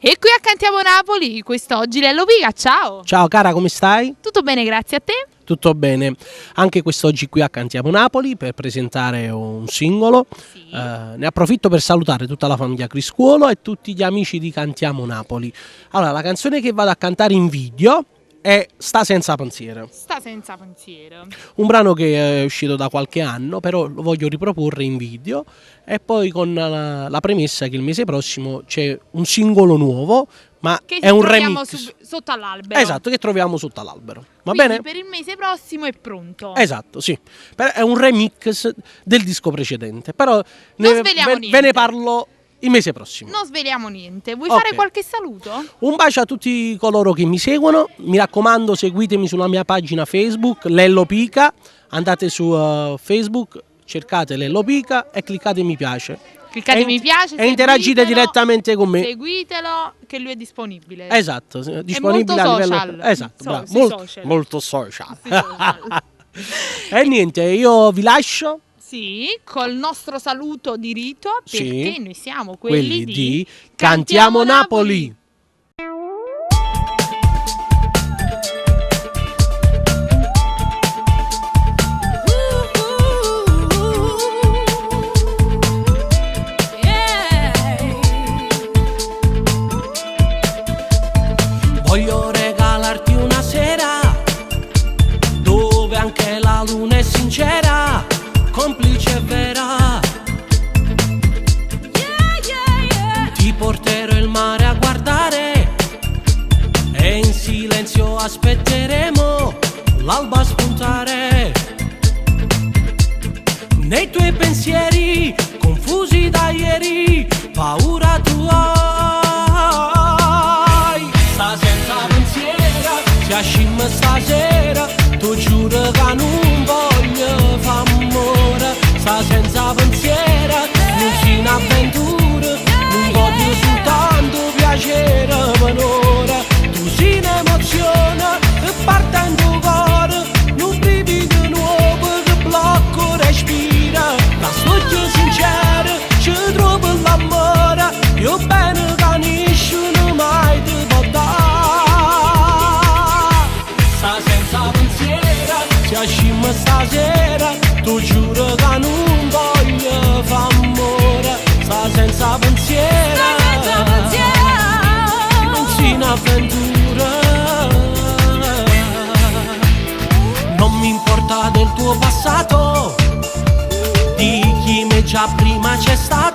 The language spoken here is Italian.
E qui a Cantiamo Napoli, quest'oggi Lello Pica, ciao! Ciao cara, come stai? Tutto bene, grazie a te? Tutto bene. Anche quest'oggi qui a Cantiamo Napoli per presentare un singolo. Sì. Ne approfitto per salutare tutta la famiglia Criscuolo e tutti gli amici di Cantiamo Napoli. Allora, la canzone che vado a cantare in video è Sta senza pensiero. Sta senza pensiero. Un brano che è uscito da qualche anno, però lo voglio riproporre in video e poi con la premessa che il mese prossimo c'è un singolo nuovo, ma Che è un troviamo remix. sotto all'albero. Esatto, che troviamo sotto all'albero. Va Quindi bene? per il mese prossimo è pronto. Esatto, sì. È un remix del disco precedente, però Non sveliamo niente. ve ne parlo il mese prossimo. Non sveliamo niente. Vuoi Ok. fare qualche saluto? Un bacio a tutti coloro che mi seguono, mi raccomando seguitemi sulla mia pagina Facebook Lello Pica, andate su Facebook, cercate Lello Pica e cliccate mi piace. Cliccate mi piace e interagite seguitelo, direttamente con me. Seguitelo che lui è disponibile. Esatto, disponibile molto a livello social. esatto, bravo. Sui social. Molto social. Sui social. E niente, io vi lascio. Sì, col nostro saluto di rito, perché Sì. noi siamo Quelli di Cantiamo Napoli. Voglio regalarti una sera dove anche la luna è sincera, complice e vera. Ti porterò il mare a guardare e in silenzio aspetteremo l'alba spuntare. Nei tuoi pensieri confusi da ieri, paura tu hai. Sta senza pensiero, si ascimma stasera, tu giuro che non voglio fare amore. Sta senza pensiero, non si in avventura, non voglio soltanto piacere per ora. Tu sei in emozione e partendo cuore, non brivido nuovo che blocco respira. La storia sincera ci trovo l'amore, io bene che nessuno mai ti può dare. Sta senza pensiero, si ascimma stasera, tu giuro che non voglio fare amore. Sta senza pensiero, non si in avventura. Non mi importa del tuo passato, di chi me già prima c'è stato.